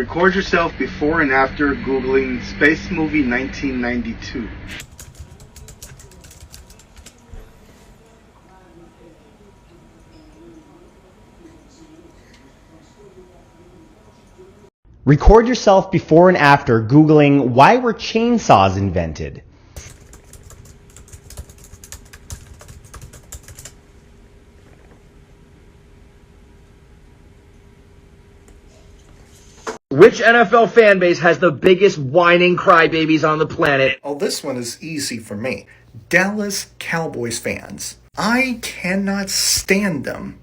Record yourself before and after Googling Space Movie 1992. Record yourself before and after Googling why were chainsaws invented. Which NFL fan base has the biggest whining crybabies on the planet? Oh, this one is easy for me. Dallas Cowboys fans. I cannot stand them.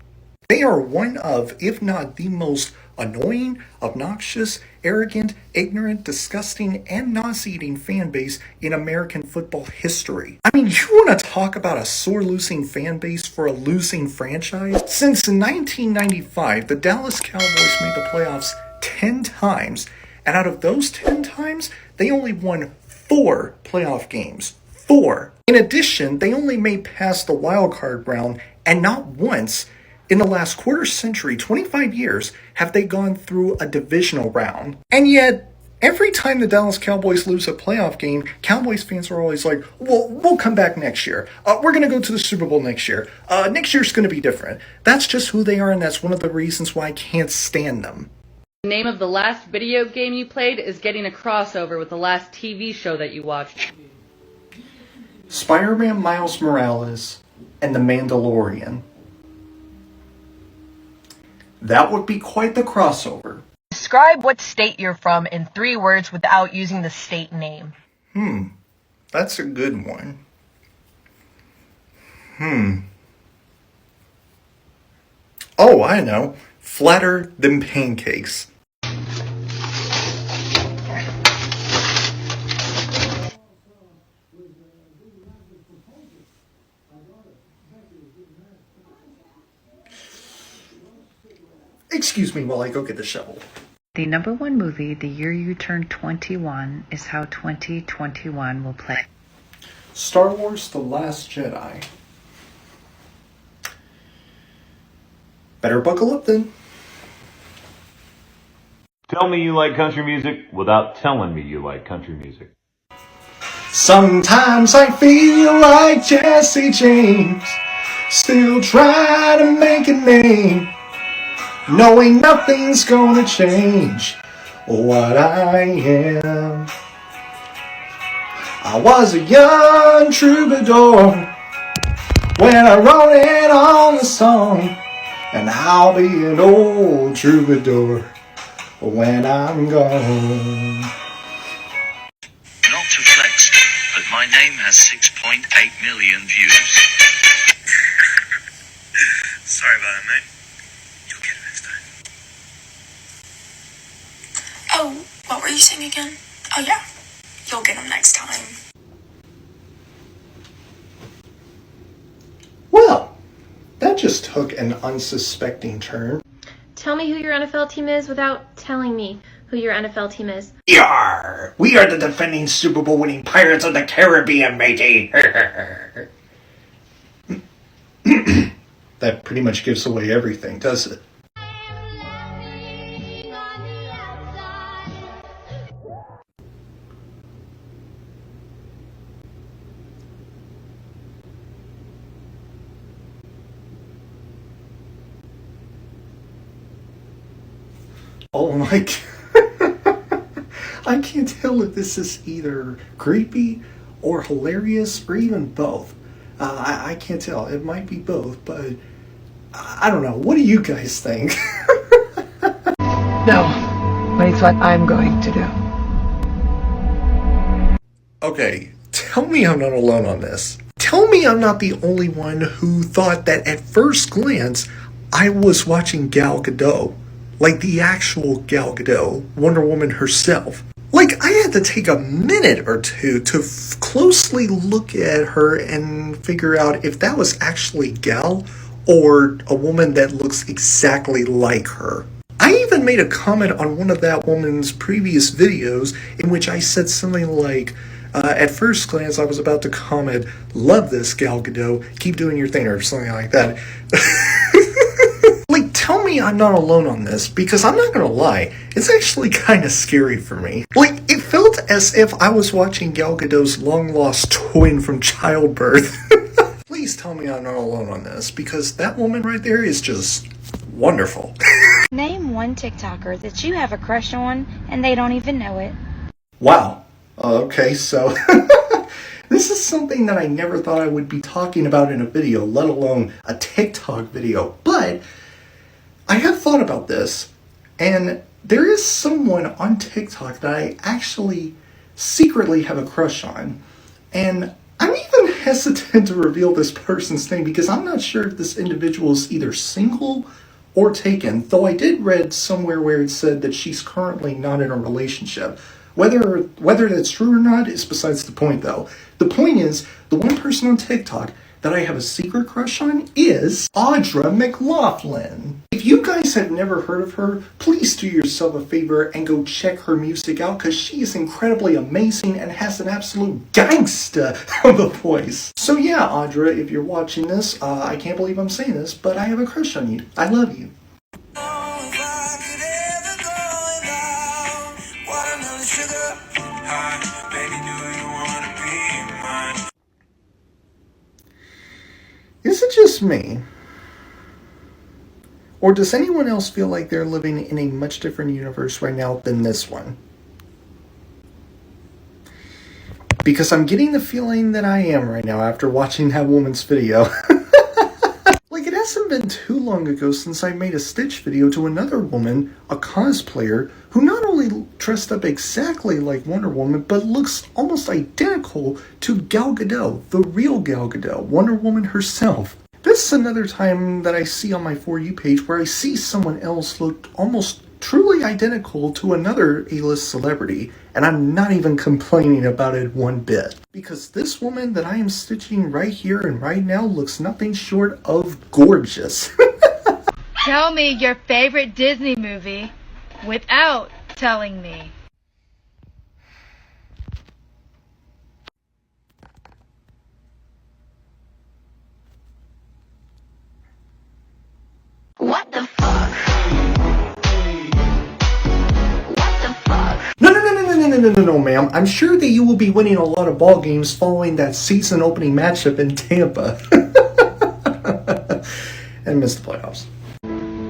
They are one of, if not the most annoying, obnoxious, arrogant, ignorant, disgusting, and nauseating fan base in American football history. I mean, you want to talk about a sore-losing fan base for a losing franchise? Since 1995, the Dallas Cowboys made the playoffs 10 times, and out of those 10 times, they only won 4 playoff games. 4. In addition, they only made past the wild card round, and not once in the last quarter century, 25 years, have they gone through a divisional round. And yet, every time the Dallas Cowboys lose a playoff game, Cowboys fans are always like, well, we'll come back next year. We're going to go to the Super Bowl next year. Next year's going to be different. That's just who they are, and that's one of the reasons why I can't stand them. The name of the last video game you played is getting a crossover with the last TV show that you watched. Spider-Man Miles Morales and The Mandalorian. That would be quite the crossover. Describe what state you're from in 3 words without using the state name. That's a good one. Oh, I know. Flatter than pancakes. Excuse me while I go get the shovel. The number 1 movie the year you turn 21 is how 2021 will play. Star Wars: The Last Jedi. Better buckle up then. Tell me you like country music without telling me you like country music. Sometimes I feel like Jesse James, still trying to make a name, knowing nothing's gonna change what I am. I was a young troubadour when I wrote it on the song, and I'll be an old troubadour when I'm gone. Not to flex, but my name has 6.8 million views. Sorry about that, mate. You'll get it next time. Oh, what were you saying again? Oh yeah, you'll get them next time. Well, that just took an unsuspecting turn. Tell me who your NFL team is without telling me who your NFL team is. Yarr! We are the defending Super Bowl winning Pirates of the Caribbean, matey! That pretty much gives away everything, does it? Oh my God. I can't tell if this is either creepy or hilarious or even both. I can't tell. It might be both, but I don't know. What do you guys think? No, but it's what I'm going to do. Okay, tell me I'm not alone on this. Tell me I'm not the only one who thought that at first glance I was watching Gal Gadot. Like the actual Gal Gadot, Wonder Woman herself. Like, I had to take a minute or two to closely look at her and figure out if that was actually Gal or a woman that looks exactly like her. I even made a comment on one of that woman's previous videos in which I said something like, at first glance I was about to comment, love this Gal Gadot, keep doing your thing, or something like that. Like, tell me me I'm not alone on this, because I'm not gonna lie, it's actually kind of scary for me. Like, it felt as if I was watching Gal Gadot's long-lost twin from childbirth. Please tell me I'm not alone on this, because that woman right there is just wonderful. Name one TikToker that you have a crush on and they don't even know it. Wow. Okay, so this is something that I never thought I would be talking about in a video, let alone a TikTok video. But I have thought about this, and there is someone on TikTok that I actually secretly have a crush on. And I'm even hesitant to reveal this person's name because I'm not sure if this individual is either single or taken, though I did read somewhere where it said that she's currently not in a relationship. Whether that's true or not is besides the point, though. The point is, the one person on TikTok that I have a secret crush on is Audra McLaughlin. If you guys have never heard of her, please do yourself a favor and go check her music out, because she is incredibly amazing and has an absolute gangsta of a voice. So yeah, Audra, if you're watching this, I can't believe I'm saying this, but I have a crush on you. I love you. Is it just me? Or does anyone else feel like they're living in a much different universe right now than this one? Because I'm getting the feeling that I am right now after watching that woman's video. Like, it hasn't been too long ago since I made a Stitch video to another woman, a cosplayer, who not only dressed up exactly like Wonder Woman, but looks almost identical to Gal Gadot, the real Gal Gadot, Wonder Woman herself. This is another time that I see on my For You page where I see someone else look almost truly identical to another A-list celebrity, and I'm not even complaining about it one bit. Because this woman that I am stitching right here and right now looks nothing short of gorgeous. Tell me your favorite Disney movie without telling me. What the fuck? No, ma'am. I'm sure that you will be winning a lot of ball games following that season opening matchup in Tampa. And miss the playoffs.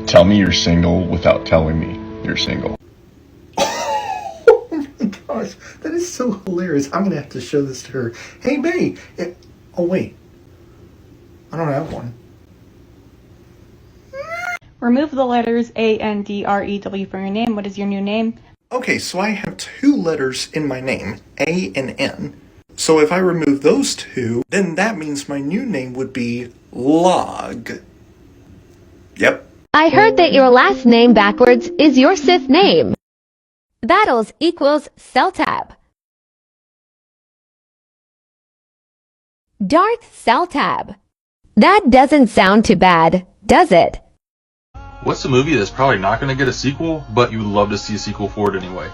Tell me you're single without telling me you're single. Oh my gosh, that is so hilarious. I'm gonna have to show this to her. Hey, babe. Oh, wait. I don't have one. Remove the letters A, N, D, R, E, W from your name. What is your new name? Okay, so I have two letters in my name, A and N. So if I remove those two, then that means my new name would be Log. Yep. I heard that your last name backwards is your Sith name. Battles equals Celtab. Darth Celtab. That doesn't sound too bad, does it? What's a movie that's probably not going to get a sequel, but you would love to see a sequel for it anyway?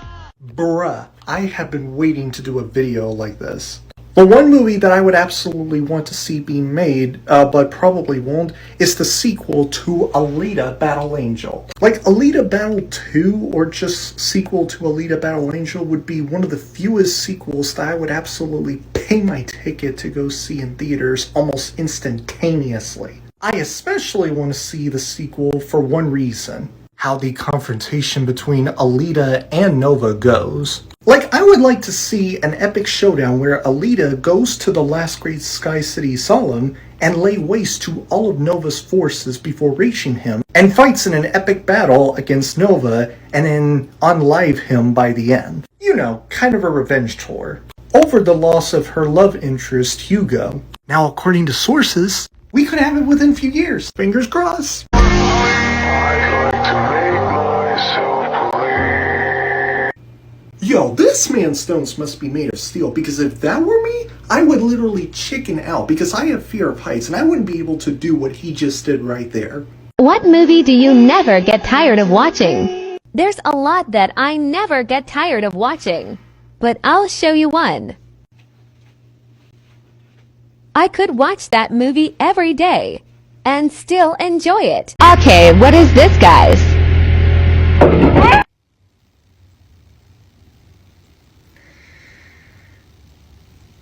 Bruh, I have been waiting to do a video like this. The one movie that I would absolutely want to see being made, but probably won't, is the sequel to Alita Battle Angel. Like, Alita Battle 2, or just sequel to Alita Battle Angel, would be one of the fewest sequels that I would absolutely pay my ticket to go see in theaters almost instantaneously. I especially want to see the sequel for one reason: how the confrontation between Alita and Nova goes. Like, I would like to see an epic showdown where Alita goes to the last great Sky City Solemn and lay waste to all of Nova's forces before reaching him, and fights in an epic battle against Nova and then unlive him by the end. You know, kind of a revenge tour over the loss of her love interest, Hugo. Now, according to sources, we could have it within a few years. Fingers crossed. Yo, this man's stones must be made of steel, because if that were me, I would literally chicken out, because I have fear of heights and I wouldn't be able to do what he just did right there. What movie do you never get tired of watching? There's a lot that I never get tired of watching, but I'll show you one. I could watch that movie every day, and still enjoy it. Okay, what is this, guys?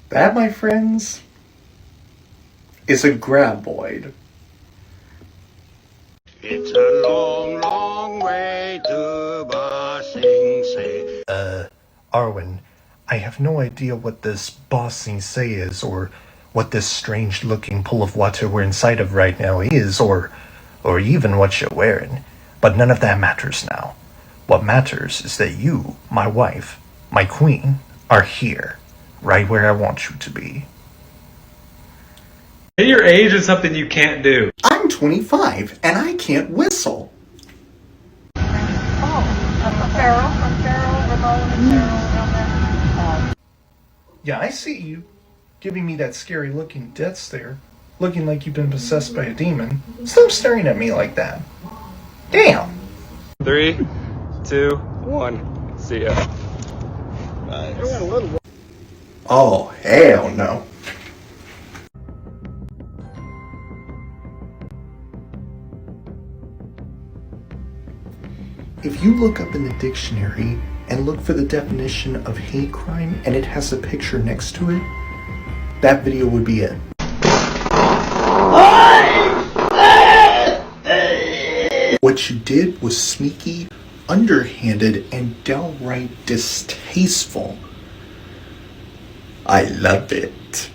That, my friends, is a graboid. It's a long, long way to Ba Sing Se. Arwen, I have no idea what this Ba Sing Se is, or what this strange-looking pool of water we're inside of right now is, or even what you're wearing. But none of that matters now. What matters is that you, my wife, my queen, are here, right where I want you to be. Your age is something you can't do. I'm 25, and I can't whistle. Yeah, I see you giving me that scary looking death stare, looking like you've been possessed by a demon. Stop staring at me like that. Damn. 3, 2, 1. See ya. Nice. Oh, hell no. If you look up in the dictionary and look for the definition of hate crime and it has a picture next to it, that video would be it. What you did was sneaky, underhanded, and downright distasteful. I love it.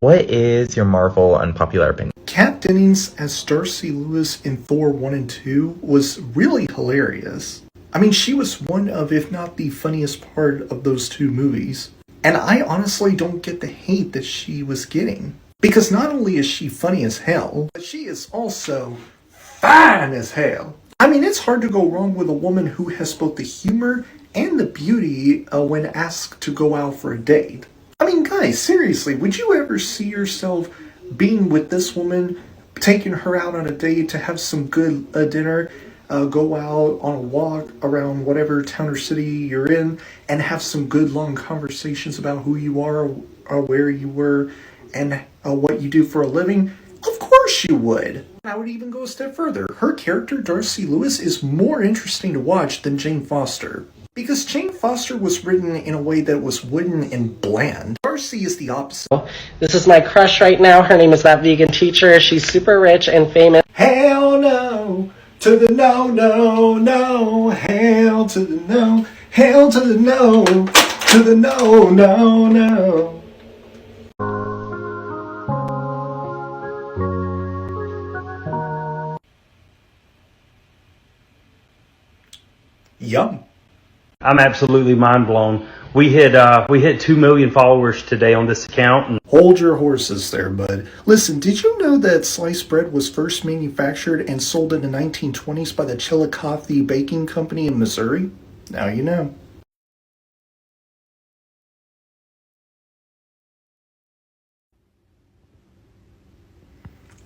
What is your Marvel unpopular opinion? Kat Dennings as Darcy Lewis in Thor 1 and 2 was really hilarious. I mean, she was one of, if not the funniest part of those two movies. And I honestly don't get the hate that she was getting. Because not only is she funny as hell, but she is also fine as hell. I mean, it's hard to go wrong with a woman who has both the humor and the beauty when asked to go out for a date. I mean, guys, seriously, would you ever see yourself being with this woman, taking her out on a date to have some good dinner, go out on a walk around whatever town or city you're in, and have some good long conversations about who you are, or where you were, and what you do for a living? Of course you would. I would even go a step further. Her character, Darcy Lewis, is more interesting to watch than Jane Foster. Because Jane Foster was written in a way that was wooden and bland. Darcy is the opposite. This is my crush right now. Her name is that vegan teacher. She's super rich and famous. Hell no to the no, no, no. Hell to the no. Hell to the no. To the no, no, no. Yum. I'm absolutely mind blown. We hit 2 million followers today on this account. And hold your horses there, bud. Listen, did you know that sliced bread was first manufactured and sold in the 1920s by the Chillicothe Baking Company in Missouri? Now you know.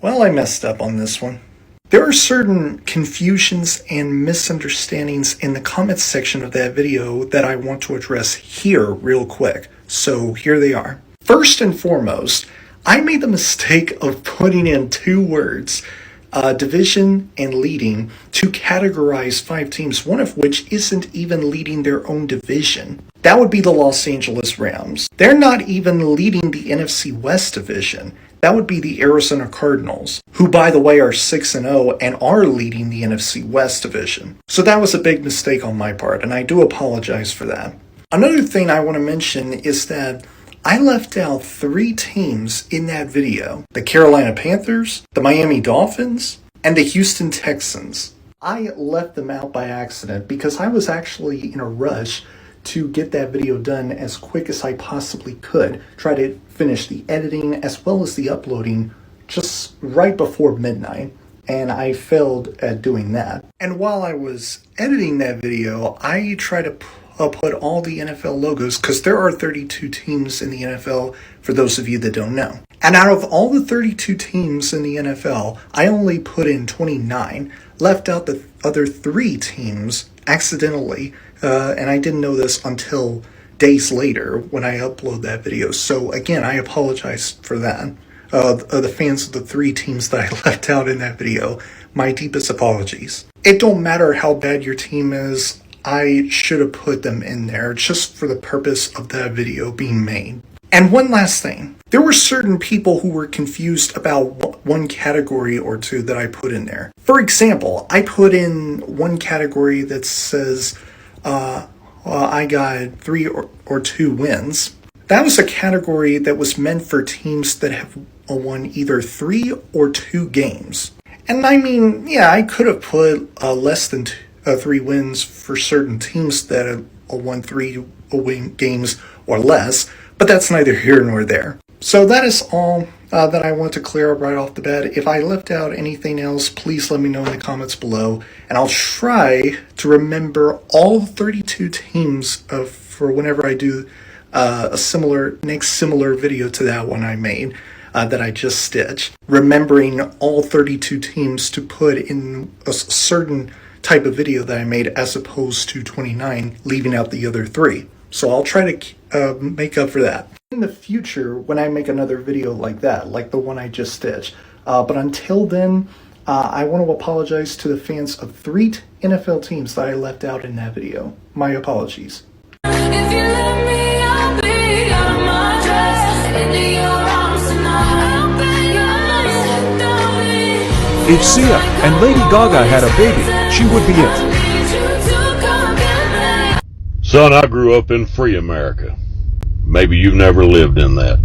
Well, I messed up on this one. There are certain confusions and misunderstandings in the comments section of that video that I want to address here real quick. So here they are. First and foremost, I made the mistake of putting in two words, division and leading, to categorize 5 teams, one of which isn't even leading their own division. That would be the Los Angeles Rams. They're not even leading the NFC West division. That would be the Arizona Cardinals, who, by the way, are 6-0 and are leading the NFC West division. So that was a big mistake on my part, and I do apologize for that. Another thing I want to mention is that I left out 3 teams in that video: the Carolina Panthers, the Miami Dolphins, and the Houston Texans. I left them out by accident because I was actually in a rush to get that video done as quick as I possibly could. Try to finish the editing as well as the uploading just right before midnight, and I failed at doing that. And while I was editing that video, I tried to put all the NFL logos, because there are 32 teams in the NFL, for those of you that don't know. And out of all the 32 teams in the NFL, I only put in 29, left out the other 3 teams accidentally, and I didn't know this until days later when I upload that video. So again, I apologize for that. the fans of the 3 teams that I left out in that video, my deepest apologies. It don't matter how bad your team is, I should have put them in there just for the purpose of that video being made. And one last thing. There were certain people who were confused about one category or two that I put in there. For example, I put in one category that says, I got 3 or 2 wins. That was a category that was meant for teams that have won either 3 or 2 games. And I mean, yeah, I could have put less than 3 wins for certain teams that have won 3 games or less, but that's neither here nor there. So that is all that I want to clear up right off the bat. If I left out anything else, please let me know in the comments below, and I'll try to remember all 32 teams for whenever I do a next similar video to that one I made that I just stitched. Remembering all 32 teams to put in a certain type of video that I made as opposed to 29, leaving out the other 3. So I'll try to make up for that in the future when I make another video like that, like the one I just stitched. But until then, I want to apologize to the fans of 3 NFL teams that I left out in that video. My apologies. If you let me, I'll be out of my dress, into your arms tonight. I'll bet you're not If Sia and Lady Gaga had a baby, she would be it. Son, I grew up in free America. Maybe you've never lived in that.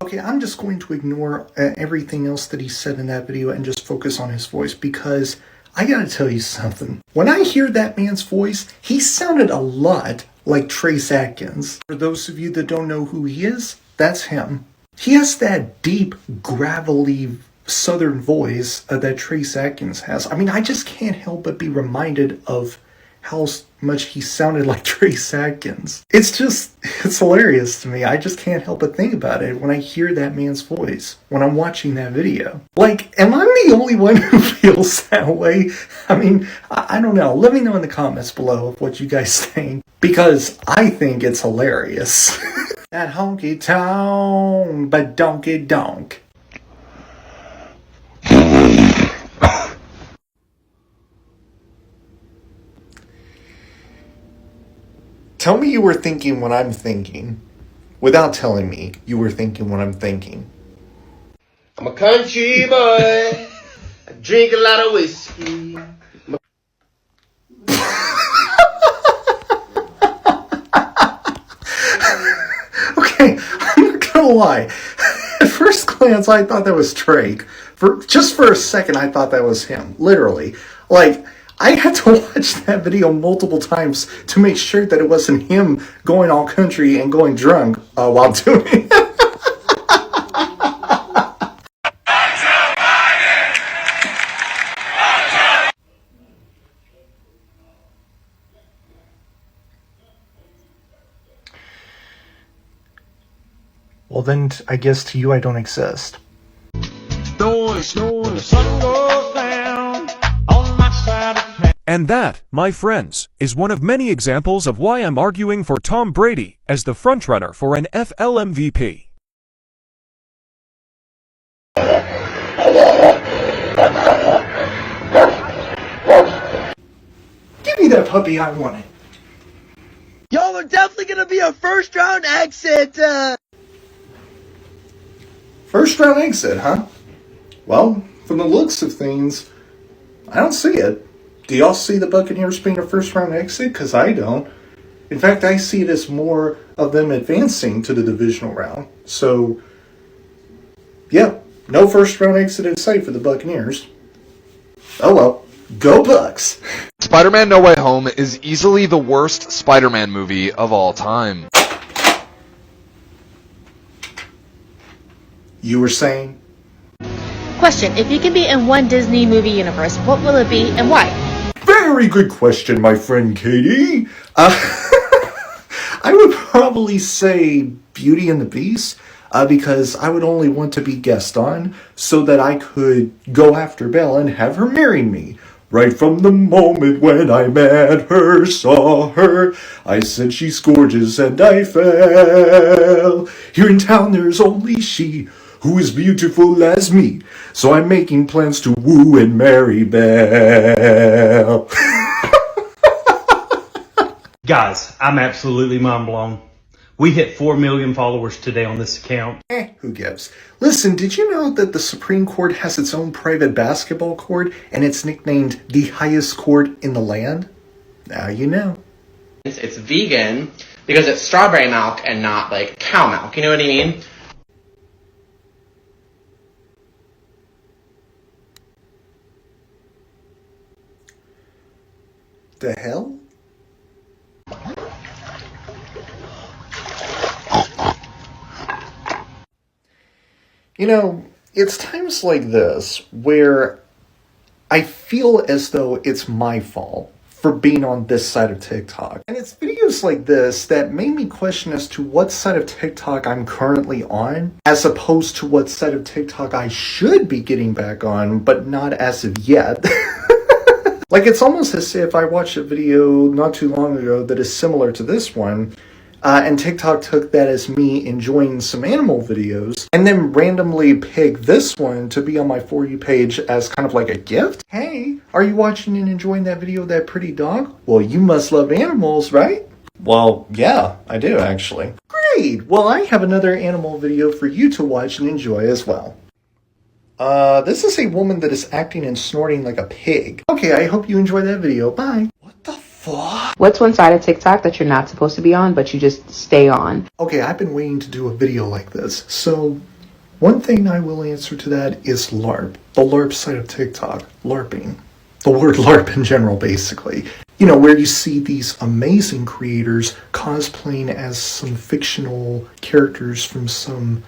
Okay, I'm just going to ignore everything else that he said in that video and just focus on his voice, because I gotta tell you something. When I hear that man's voice, he sounded a lot like Trace Atkins. For those of you that don't know who he is, that's him. He has that deep, gravelly southern voice that Trace Atkins has. I mean, I just can't help but be reminded of how much he sounded like Trace Atkins. It's hilarious to me. I just can't help but think about it when I hear that man's voice, when I'm watching that video. Like, am I the only one who feels that way? I mean, I don't know. Let me know in the comments below of what you guys think, because I think it's hilarious. That honky tonk, but donkey donk. Tell me you were thinking what I'm thinking, without telling me you were thinking what I'm thinking. I'm a country boy. I drink a lot of whiskey. Okay, I'm not gonna lie. At first glance, I thought that was Drake. Just for a second, I thought that was him. Literally. Like, I had to watch that video multiple times to make sure that it wasn't him going all country and going drunk while doing it. Well then, I guess to you I don't exist. Snowing, the sun goes down on my side of town. And that, my friends, is one of many examples of why I'm arguing for Tom Brady as the frontrunner for an FL MVP. Give me that puppy, I want it. Y'all are definitely gonna be a first round exit. First round exit, huh? Well, from the looks of things, I don't see it. Do y'all see the Buccaneers being a first round exit? Because I don't. In fact, I see it as more of them advancing to the divisional round. So, yeah, no first round exit in sight for the Buccaneers. Oh well, go Bucks! Spider-Man No Way Home is easily the worst Spider-Man movie of all time. You were saying? Question, if you could be in one Disney movie universe, what will it be and why? Very good question, my friend Katie. I would probably say Beauty and the Beast, because I would only want to be guest on so that I could go after Belle and have her marry me. Right from the moment when I met her, saw her, I said she's gorgeous and I fell. Here in town there's only she who is beautiful as me. So I'm making plans to woo and marry Belle. Guys, I'm absolutely mind blown. We hit 4 million followers today on this account. Who gives? Listen, did you know that the Supreme Court has its own private basketball court and it's nicknamed the highest court in the land? Now you know. It's vegan because it's strawberry milk and not like cow milk. You know what I mean? The hell? You know, it's times like this where I feel as though it's my fault for being on this side of TikTok. And it's videos like this that made me question as to what side of TikTok I'm currently on, as opposed to what side of TikTok I should be getting back on, but not as of yet. Like, it's almost as if I watched a video not too long ago that is similar to this one, and TikTok took that as me enjoying some animal videos, and then randomly picked this one to be on my For You page as kind of like a gift. Hey, are you watching and enjoying that video of that pretty dog? Well, you must love animals, right? Well, yeah, I do actually. Great! Well, I have another animal video for you to watch and enjoy as well. This is a woman that is acting and snorting like a pig. Okay, I hope you enjoy that video. Bye. What's one side of TikTok that you're not supposed to be on, but you just stay on? Okay, I've been waiting to do a video like this. So, one thing I will answer to that is LARP. The LARP side of TikTok. LARPing. The word LARP in general, basically. You know, where you see these amazing creators cosplaying as some fictional characters from some,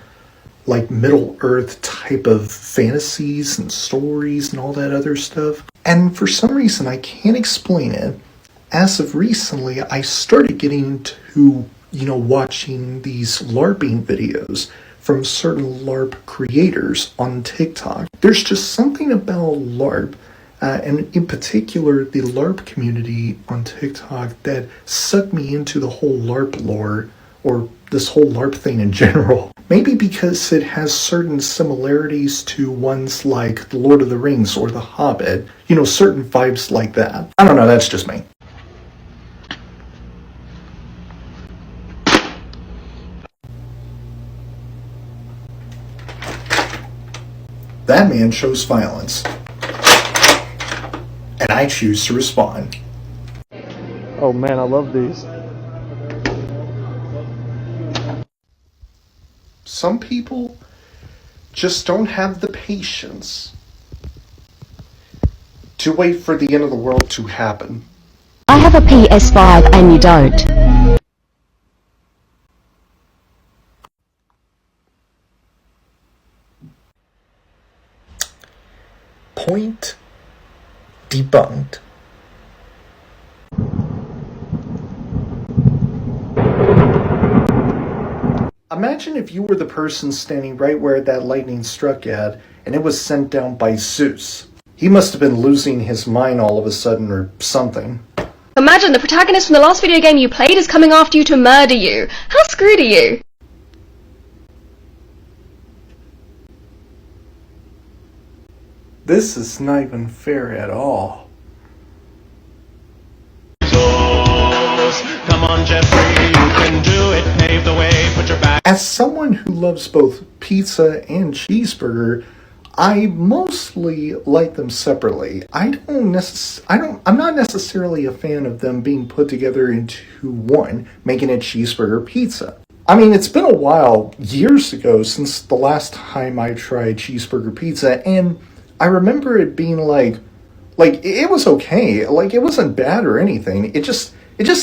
like, Middle-earth type of fantasies and stories and all that other stuff. And for some reason, I can't explain it. As of recently, I started getting to, watching these LARPing videos from certain LARP creators on TikTok. There's just something about LARP, and in particular, the LARP community on TikTok that sucked me into the whole LARP lore, or this whole LARP thing in general. Maybe because it has certain similarities to ones like The Lord of the Rings or The Hobbit. Certain vibes like that. I don't know, that's just me. That man chose violence. And I choose to respond. Oh man, I love these. Some people just don't have the patience to wait for the end of the world to happen. I have a PS5 and you don't. Point debunked. Imagine if you were the person standing right where that lightning struck at, and it was sent down by Zeus. He must have been losing his mind all of a sudden or something. Imagine the protagonist from the last video game you played is coming after you to murder you. How screwed are you? This is not even fair at all. Come on, Jeffrey, you can do it. Pave the way, put your back. As someone who loves both pizza and cheeseburger, I mostly like them separately. I'm not necessarily a fan of them being put together into one, making a cheeseburger pizza. I mean, it's been a while, years ago, since the last time I tried cheeseburger pizza, and I remember it being like it was okay. Like, it wasn't bad or anything. It just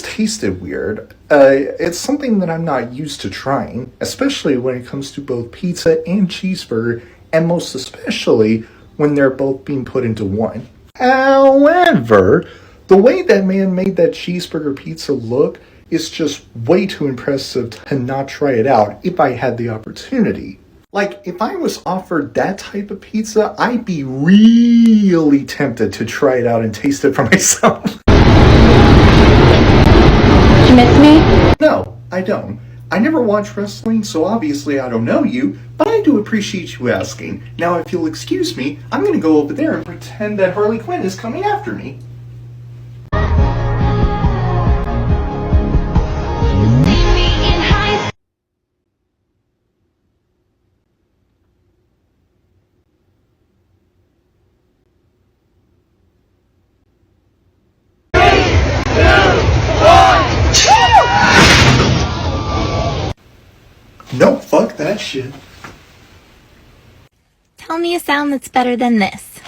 tasted weird. It's something that I'm not used to trying, especially when it comes to both pizza and cheeseburger, and most especially when they're both being put into one. However, the way that man made that cheeseburger pizza look is just way too impressive to not try it out if I had the opportunity. Like, if I was offered that type of pizza, I'd be really tempted to try it out and taste it for myself. You miss me? No, I don't. I never watch wrestling, so obviously I don't know you, but I do appreciate you asking. Now, if you'll excuse me, I'm going to go over there and pretend that Harley Quinn is coming after me. No, fuck that shit. Tell me a sound that's better than this.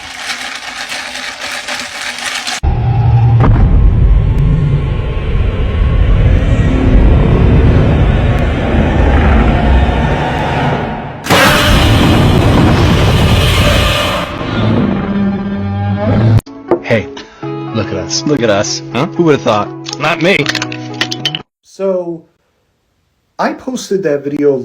Hey, look at us. Look at us. Huh? Who would have thought? Not me. So, I posted that video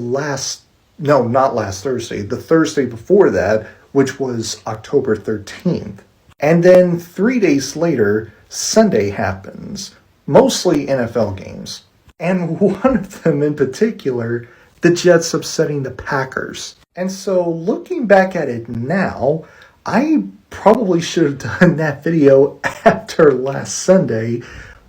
not last Thursday, the Thursday before that, which was October 13th. And then 3 days later, Sunday happens, mostly NFL games. And one of them in particular, the Jets upsetting the Packers. And so looking back at it now, I probably should have done that video after last Sunday,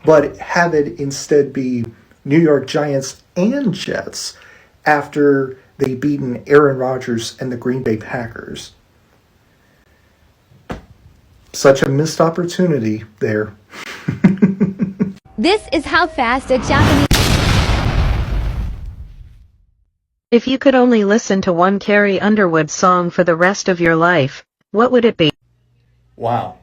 but have it instead be New York Giants and Jets after they beaten Aaron Rodgers and the Green Bay Packers. Such a missed opportunity there. This is how fast a Japanese... If you could only listen to one Carrie Underwood song for the rest of your life, what would it be? Wow.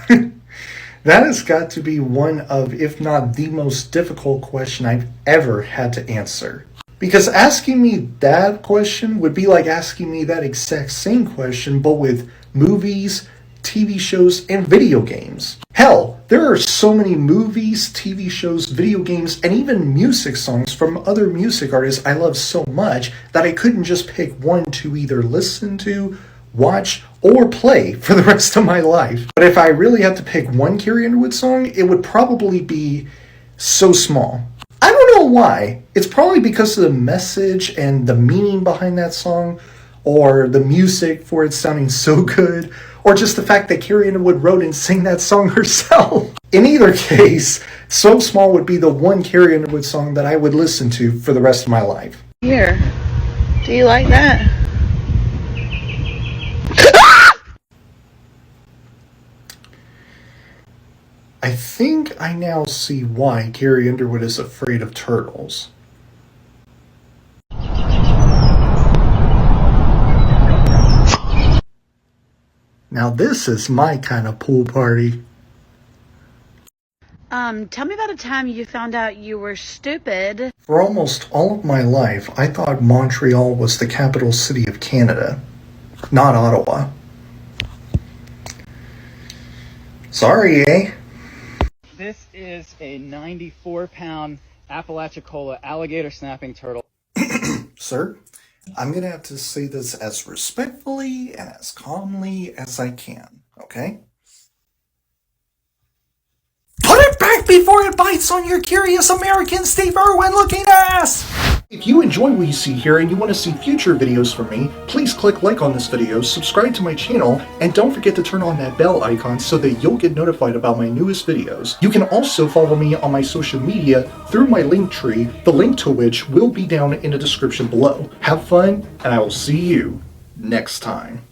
That has got to be one of, if not the most difficult question I've ever had to answer. Because asking me that question would be like asking me that exact same question, but with movies, TV shows, and video games. Hell, there are so many movies, TV shows, video games, and even music songs from other music artists I love so much that I couldn't just pick one to either listen to, watch, or play for the rest of my life. But if I really had to pick one Carrie Underwood song, it would probably be So Small. I don't know why. It's probably because of the message and the meaning behind that song, or the music for it sounding so good, or just the fact that Carrie Underwood wrote and sang that song herself. In either case, So Small would be the one Carrie Underwood song that I would listen to for the rest of my life. Here. Do you like that? I think I now see why Carrie Underwood is afraid of turtles. Now this is my kind of pool party. Tell me about a time you found out you were stupid. For almost all of my life, I thought Montreal was the capital city of Canada, not Ottawa. Sorry, eh? This is a 94-pound Apalachicola alligator snapping turtle. Sir, I'm going to have to say this as respectfully and as calmly as I can, okay? Put it back before it bites on your curious American Steve Irwin-looking ass! If you enjoy what you see here and you want to see future videos from me, please click like on this video, subscribe to my channel, and don't forget to turn on that bell icon so that you'll get notified about my newest videos. You can also follow me on my social media through my link tree, the link to which will be down in the description below. Have fun, and I will see you next time.